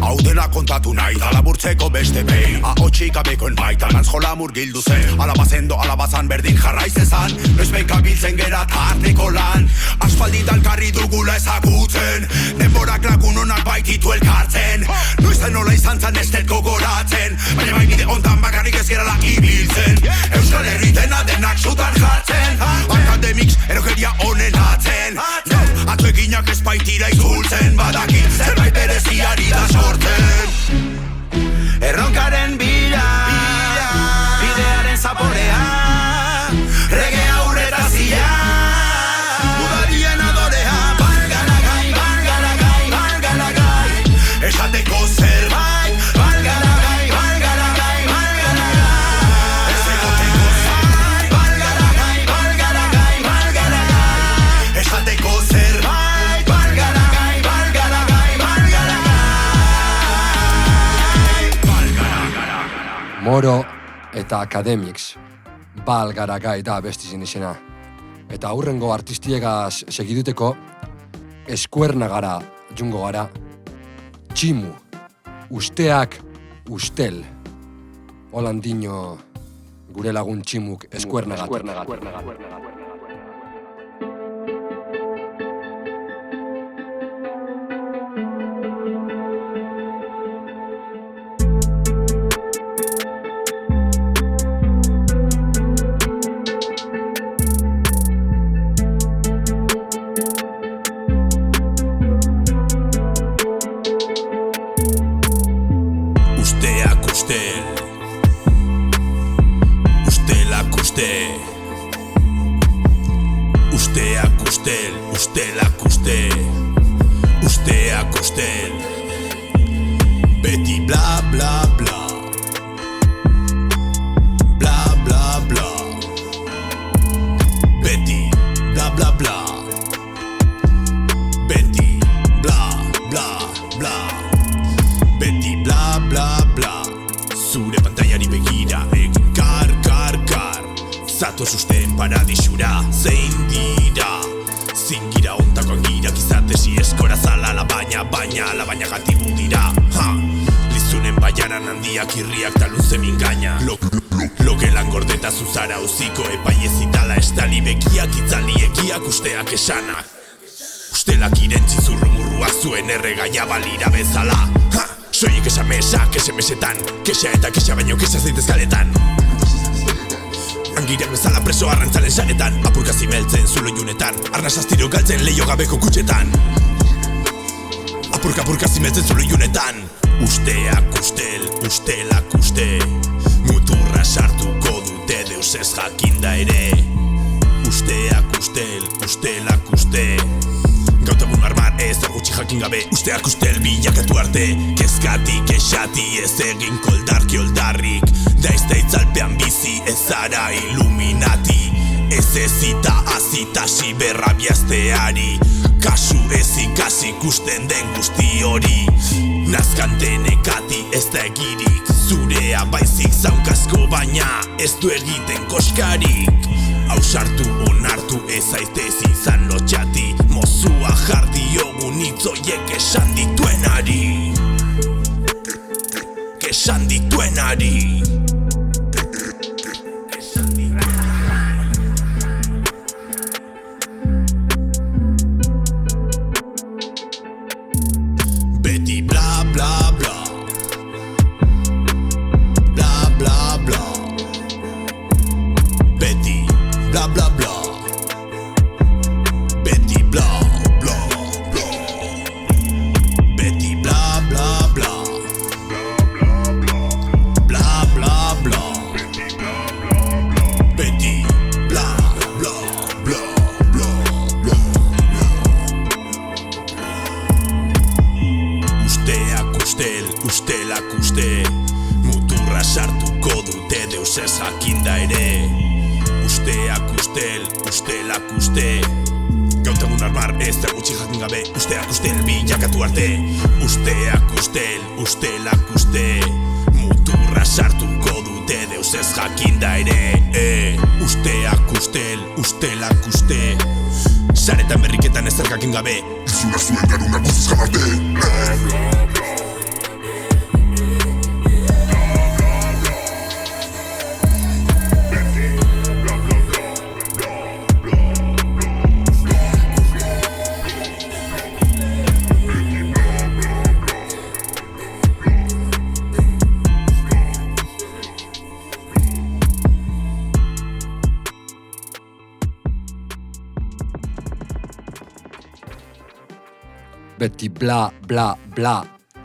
Hau dena kontatu nahi da laburtzeko beste behin, ahotsik abekoen baitan antzjola murgildu zen, alabazendo alabazan berdin jarraiz ezan, noiz behin kabiltzen gera tarteko lan, aspaldi dalkarri dugula ezagutzen, denborak lagun honak baititu elkartzen, noizen nola izan zan ez dut gogoratzen, baina bai bide ontan bakarrik ez gerala ibiltzen, Euskal Herritena denak sutan jartzen, akademiks erokeria honen atzen, atzo eginak ez baitira itzultzen, badakit zerbait bereziari da sortzen. Erronkaren bila, bidearen zaporea, rege aurreta zila, gudarien adorea, bargaragai, bargaragai, bargaragai. Esateko zerbait, bargaragai, bargaragai, bargaragai. Ez egoteko zait, bargaragai, bargaragai, bargaragai. Esateko zerbait, bargaragai, bargaragai, bargaragai. Moro eta Academics, Balgaragai da bestizien izena. Eta aurrengo artistiegaz segiduteko, eskuernagara jungo gara, Tximu, usteak ustel. Holandino gure lagun Tximuk eskuernagatik. Usteak ustel, beti bla bla bla, bla bla bla, beti bla bla bla, beti bla bla bla, beti bla bla bla. Zure pantaiari begira egin kar, zatoz usten paradisura zein dira, zingira ontakoan girak izatesi eskora zala la baina gatibu dira, lizunen baiaran handiak irriak talun mingaina, logelan gordeta zuzara uziko epaiezitala estali begiak itzali egiak usteak esanak, ustelak irentzi zurrumurruak zuen erregaia balira bezala, soiek esamesak esemesetan, kexa eta kexa baino kexa zeitezkaletan. Angirak bezala preso arrantzalen saretan, apurka zimeltzen zulo junetan, arnaz astiro galtzen leio gabeko kutxetan. Apurka zimeltzen zulo junetan. Usteak ustel, ustelak uste, muturra sartuko dute deus ez jakinda ere. Usteak ustel, ustelak uste, gautagun armar ez da gutxi jakin gabe. Usteak ustel bilakatu arte, kezkatik esati ez egin koldarki oldarrik, da ez da itzalpean bizi ez zara iluminati, ez ezita azita siberra biazteari, kasu ez ikasi ikusten den guzti hori, nazkantenekati ez da egirik, zurea baizik zaukasko baina ez du egiten koskarik. Ausartu, onartu, ez zaitez izan lotxati mozua jardiogun itzoiek esan dituenari Esan dituenari Beti bla bla bla Bla bla bla Beti bla bla bla Beti bla bla bla Beti bla bla bla Bla bla bla Beti bla bla bla bla bla Usteak ustel, ustelak uste Muturra sartuko dute deus ez jakinda ere Usteak ustel, ustelak uste Gautagun armar ez da gutxi jakin gabe Usteak ustel bilakatu arte Usteak ustel, ustelak uste Muturra sartuko dute deus ez jakinda ere Usteak ustel, ustelak uste Saretan berriketan ez jakin gabe Izuna zuen garuna guztiz jamarte Beti bla, bla, bla,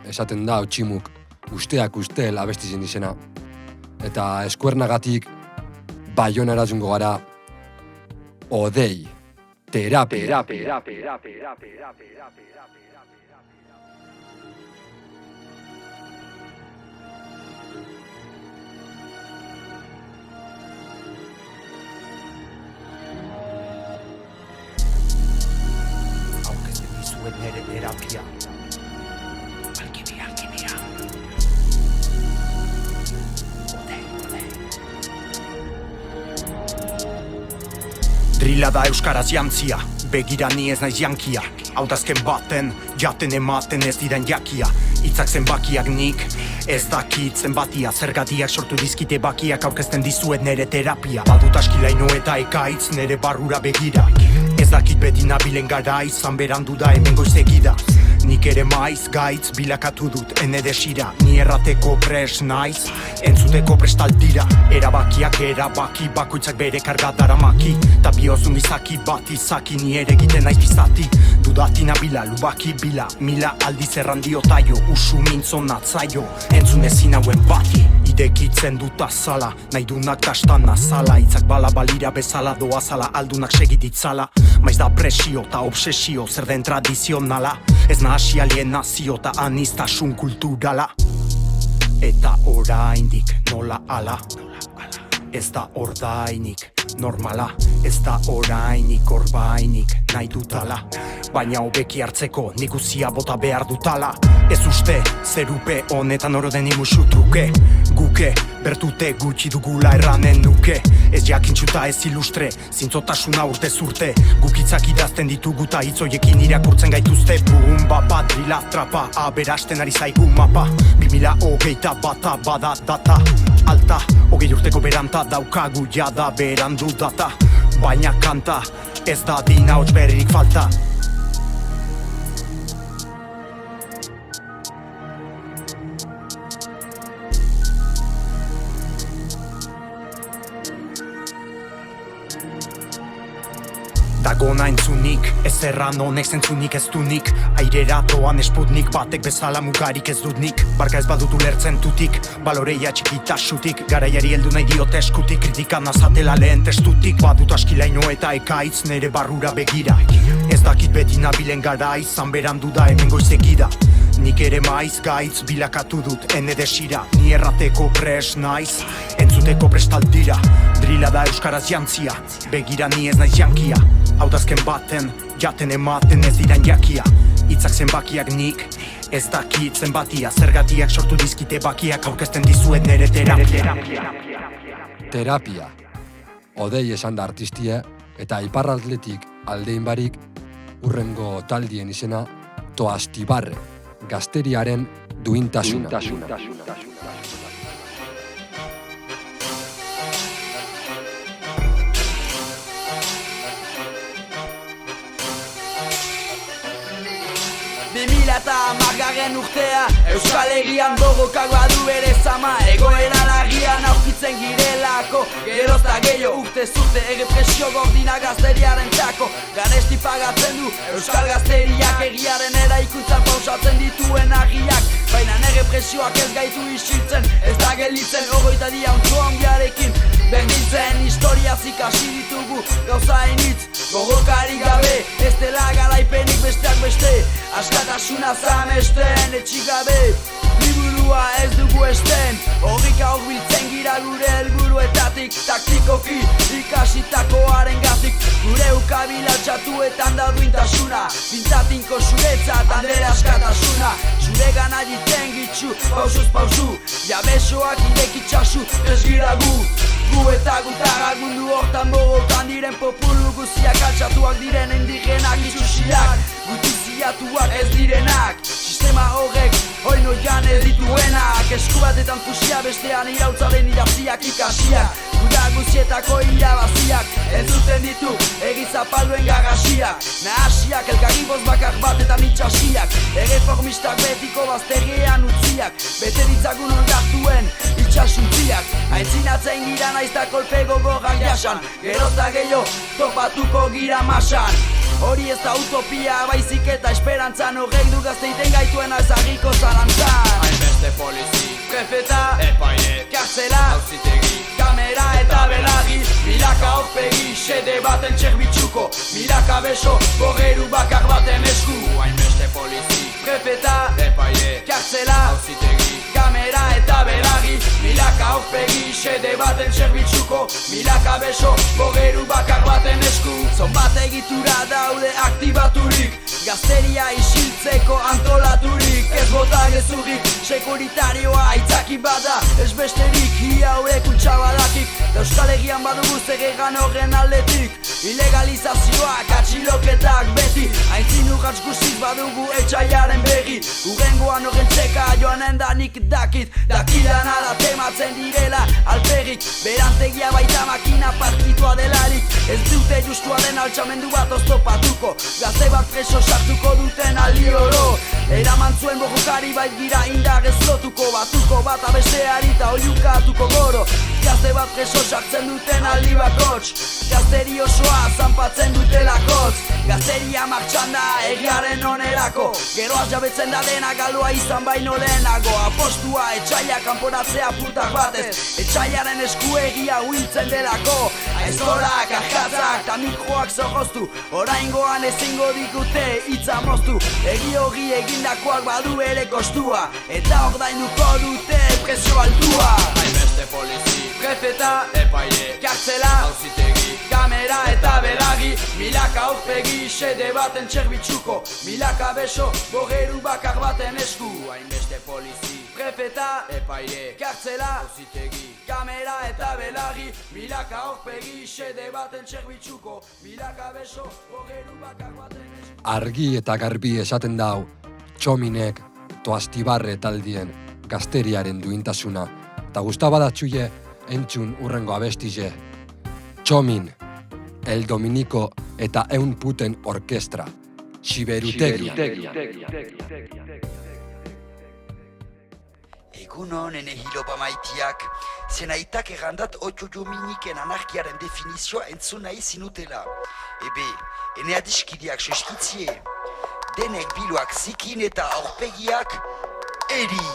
esaten da Otximuk usteak ustel abestizien izena. Eta eskuernagatik Baionara jungo gara Odei, terapia. Nere terapia Alkimia Drila da euskaraz jantzia Begira ni ez naiz jankia Hautazken baten, jaten ematen ez diren jakia Itzak zenbakiak nik, ez dakit zenbatia Zergatiak sortu dizkite bakiak aurkezten dizuet nere terapia Badut askilaino eta ekaitz nere barrura begira Ez dakit beti nabilen gara izan berandu da hemen goizegida Nik ere maiz gaitz bilakatu dut ene desira Ni errateko pres naiz, entzuteko prestaldira Erabakiak erabaki bakoitzak bere karga daramaki Ta biozun izaki bat izaki ni ere egiten naiz bizati Dudati nabila, lubaki bila, mila aldiz errandio taio Usu mintzon atzaio, entzun ezin hauen bati Idekitzen dut azala, nahi dunak kastan azala Itzak bala balira bezala doazala, aldunak segititzala Maiz da presio eta obsesio, zer den tradizionala Ez nahasi alienazio eta anistasun kulturala Eta oraindik nola ala Ez da ordainik normala Ez da orainik orbainik nahi dutala Baina hobeki hartzeko nik guzia bota behar dutala Ez uste zerupe honetan oro den imusu truke Guke bertute gutxi dugula erranen nuke Ez jakintxuta ez ilustre, zintzotasuna urte zurte Gukitzak idazten ditugu ta hitzoiekin irakurtzen gaituzte Bum bapa, drila, trapa, aberasten ari zaigu mapa 2021 bata bada data alta Hogei urteko beranta daukagu jada berandu data Baina kanta ez da dina hots berririk falta Dagona entzunik, ez erran honek zentzunik ez dunik Airera doan esputnik, batek bezala mugarik ez dut nik Barka ez badut ulertzen tutik, baloreia txikitasutik Garaiari heldu nahi diote eskutik, kritikan azatela lehen testutik Badut askilaino eta ekaitz nere barrura begira Ez dakit beti nabilen gara izan berandu da hemen goizegida Nik ere maiz gaitz bilakatu dut ene desira Ni errateko pres naiz, entzuteko prestaldira Drila da euskaraz jantzia, begira ni ez naiz jankia Hautazken baten, jaten ematen ez diran jakia Itzak zenbakiak nik, ez dakit zenbatia Zergatiak sortu dizkite bakiak aurkezten dizuet nere terapia Terapia Odei esan da artistie, eta iparraldetik aldein barik urrengo taldien izena Toastibarre, gazteriaren duintasuna. Margarren urtea Euskal Herrian bogokak badu bere zama Egoera lagian aurkitzen girelako Gerozta gehiago urte zurte errepresio gordina gazteriaren txako Garesti pagatzen du Euskal gazteriak Egiaren eraikuntzan pausatzen dituen argiak Baina errepresioak ez gaitu isiltzen Ez da gelditzen ogoita dia untzo handiarekin Berdintzen historiaz ikasi ditugu Gauza hainitz gogokari gabe Ez dela garaipenik besteak beste Askatasuna zamesten etxigabe Liburua ez dugu esten Horrika horbiltzen gira gure helburuetatik Taktikoki ikasitakoaren gatik Gure ukabila txatuetan da duintasuna Bintzatinko zuretzat handere askatasuna Zure gana jiten gitzu, pausuz pausu Jabesoak irekitxasu, ez gira gu eta gutarrak mundu hortan bogotan diren populu guziak altxatuak diren indigenak itxusiak Gutiziatuak ez direnak Sistema horrek oinoian ez dituenak Esku batetan fusia bestean irautzaren idatziak ikasiak Guda guzietako irabaziak Ez duten ditu egizapalduen garrasiak Nahasiak elkarriboz bakar batetan itxasiak Erreformistak betiko bazterrean utziak Bete ditzagun ondartuen itxasuntziak Aintzinatzen gira naizta kolpe gogorrak jasan Gerozta gehiago topatuko gira masan Hori ez da utopia baizik eta esperantzan Horrek du gazteiten gaituena ezagiko zalantzan Hainbeste polizi, prefeta, epaile, kartzela, auzitegi, kamera eta belagi Milaka aurpegi, xede baten txerbitzuko Milaka beso, borreru bakar baten esku Hainbeste polizi, prefeta, epaile, kartzela, auzitegi, kamera eta belagi Milaka aurpegi, xede baten txerbitzuko Milaka beso, borreru bakar baten esku Zonbat egitura daude aktibaturik Gazteria isiltzeko antolaturik Ez bota gezurrik, sekuritarioa aitzaki bada Ez besterik, ia horrek untxabadakik Euskal Herrian badugu zegegan horren aldetik Ilegalizazioak, atxiloketak beti Aintzin urratz guziz badugu etxaiaren berri Urrengoan horren txeka joanen da nik dakit Dakidan ala tematzen direla alperrik Berantegia baita makina partitua delarik Ez dute justua den altxamendu bat oztopatuko Gazte bat preso sartuko duten aldi oro Eraman zuen borrokari bait gira indar ez lotuko Batuko bat abesteari eta oiukatuko goro Gazte bat preso sartzen duten aldi bakots Gazteri osoa zanpatzen dutelakotz Gazteria martxan da egiaren onerako Geroaz jabetzen da dena galua izan baino lehenago Apostua etxaila kanporatzea putak batez Etxailaren esku egia huiltzen delako Aizkorak, arkatzak eta mikroak zorroztu Oraingoan ezingo dikute hitza moztu Egi hori egindakoak badu ere kostua Eta ordainuko dute prezio altua hainbeste polizi, prefeta, epaile, kartzela, auzitegi, kamera eta belagi Milaka aurpegi, xede baten txerbitzuko Milaka beso, borreru bakar baten esku hainbeste polizi, prefeta, epaile, kartzela, auzitegi, kamera eta belagi Milaka aurpegi, xede baten txerbitzuko Milaka beso, borreru bakar baten esku Argi eta garbi esaten dau Txominek Toastibarre taldien gazteriaren duintasuna eta gustabadatxuie entzun urrengo abestize Txomin, El Dominico eta Eun Puten Orkestra Xiberutegia Egun honen ehiloba maitiak, zenaitak errandat otxo jominiken anarkiaren definizioa entzun nahi zinutela. Ebe, ene adiskideak seskitzie, denek biloak zikin eta aurpegiak eri.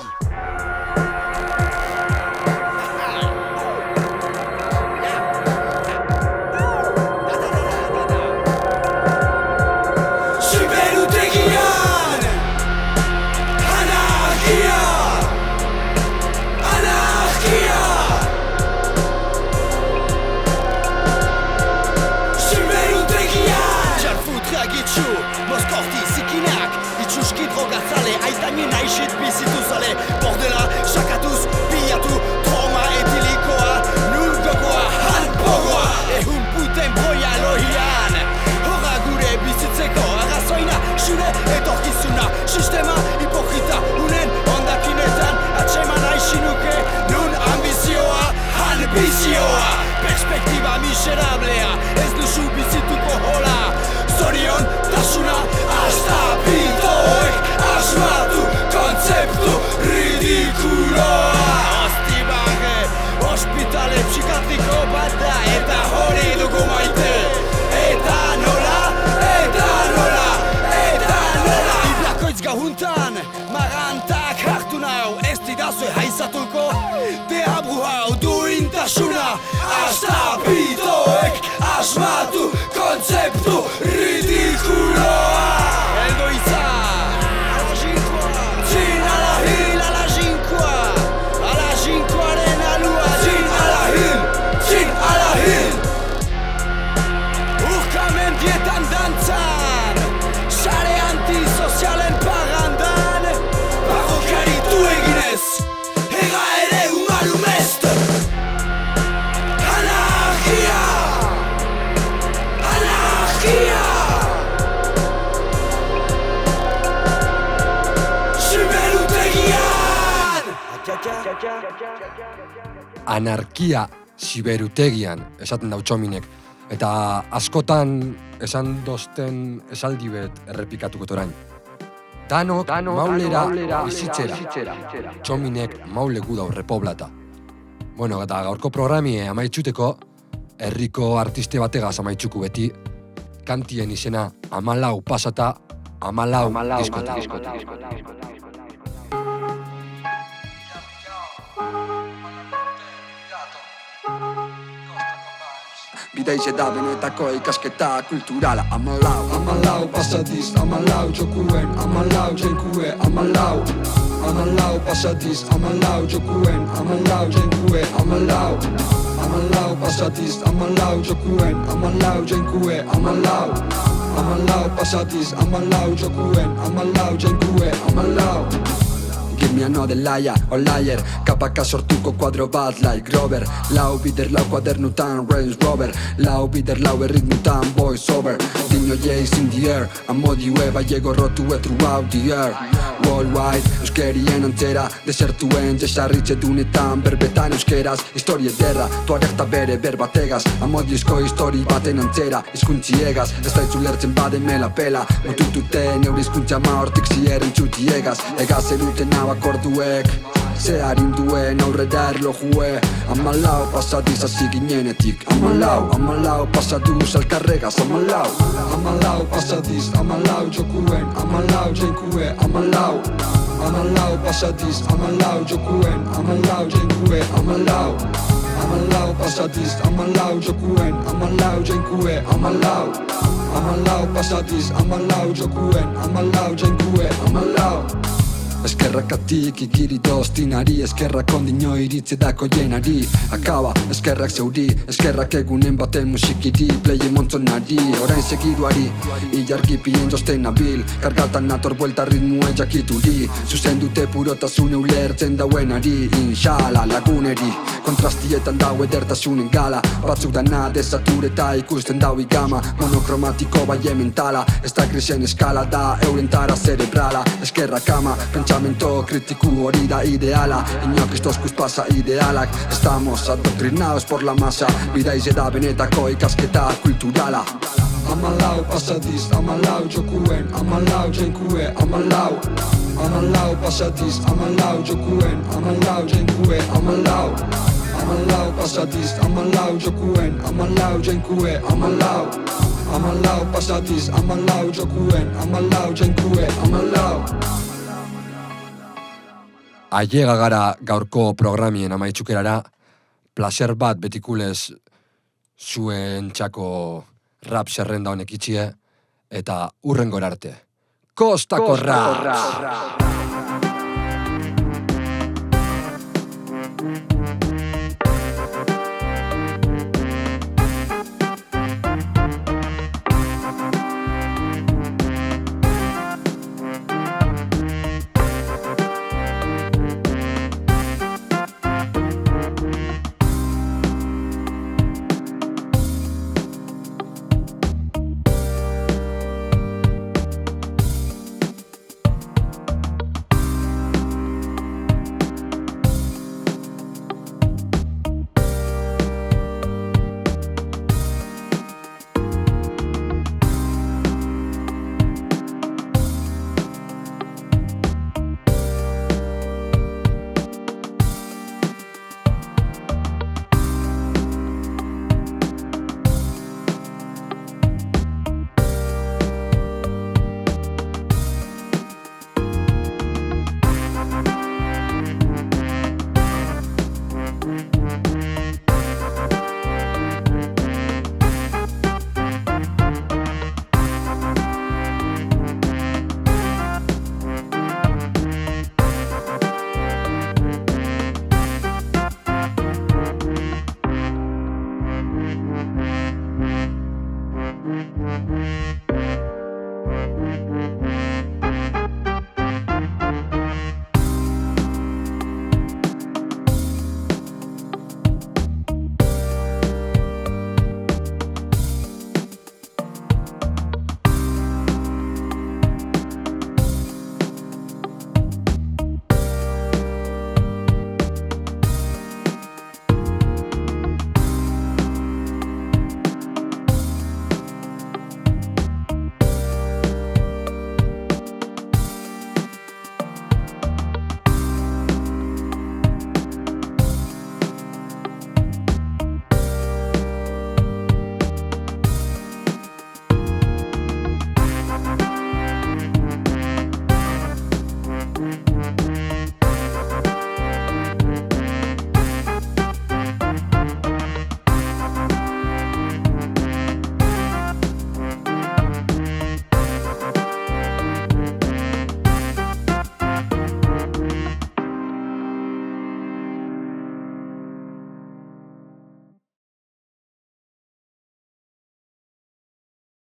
Mozkorti zikinak, itxuski drogatzale, aitainen aixet bizituzale, bordela, sakatuz, pilatu, troma etilikoa, nul gogoa, han pogoa, ezazue haizatuko Deabru hau duintasuna Astapitoek asmatu kontzeptu ridikuloa Eldo izan Txin ala hil ala jinkoa Ala jinkoaren alua Txin ala hil Txin ala hil Urkamen bietan dantzan Sare antisozialen pagandan Barrokaritu eginez Ega ere umarumest Anarkia Anarkia Siberutegian Anarkia siberutegian, esaten dau Txominek. Eta askotan esan dozten esaldi bet errepikatuko torain. Danok maulera bizitzera. Txominek maulegu dau repoblata. Bueno, eta gaurko programie amaitzuteko, herriko artiste bategaz amaitzuku beti, kantien izena 14 pasata, 14 diskota. Bidaize da benetako ikasketa kulturala 14 pasadiz, 14 jokuen, 14 jenkue, 14 pasadiz, 14 jokuen, 14 jenkue, 14 pasadiz, 14 jokuen, 14 jenkue, 14 pasadiz, 14 jokuen, 14 jenkue, 14 Give me another liar or liar Kapaka sortuko kuadro bat like Grover Lau bider lau kuadernutan Range Rover Lau bider lau erritmutan voice over Dino jays in the air Amodioe baiego rotue throughout the air Worldwide Euskerien antzera Desertuen jesarritxe dunetan Berbetan euskeraz Historie derra Tuarek bere berbategaz Amodioizko histori baten antzera Izkuntzi egaz Ez da itzulertzen bademela pela Motutute neure izkuntza hortik zieren txutiegaz Egaz eruten hau akorduek Zeharin duen aurrera erlojue 14 pasadiz hasi ginenetik 14 pasaduz alkarregaz 14 pasadiz 14 jokuen 14 jenkue 14 pasadiz 14 jokuen 14 jenkue 14 pasadiz 14 jokuen 14 jenkue 14 pasadiz 14 jokuen 14 jenkue 14 Eskerrakatik ikiri doztinari Eskerrak ondino iritzedako jenari Akaba, eskerrak zeuri Eskerrak egunen baten musikiri Pleye montzonari, orain segiruari Ilargi pien dozten nabil Kargatan nator buelta ritmua jakituri Zuzen dute purotasune ulertzen dauenari Inshala laguneri Kontrastietan dau edertasunen gala Batzuk dana desatureta ikusten dau igama Monokromatiko baie mentala Ez da grisen eskala da eurentara cerebrala Eskerrak ama, Pensamiento kritiku hori da ideala Inok ez dozkuz pasa idealak Estamos adoctrinados por la masa Bidaize da benetako ikasketa kulturala 14 pasadiz, 14 jokuen, 14 jenkue, 14 pasadiz, 14 jokuen, 14 jenkue, 14 pasadiz, 14 jokuen, 14 jenkue, 14 pasadiz, 14 jokuen, 14 jenkue, 14 Ailega gara gaurko programien amaitzukerara, placer bat betikulez zuen txako rap zerrenda honek itxie, eta urrengor arte. Kostako rap!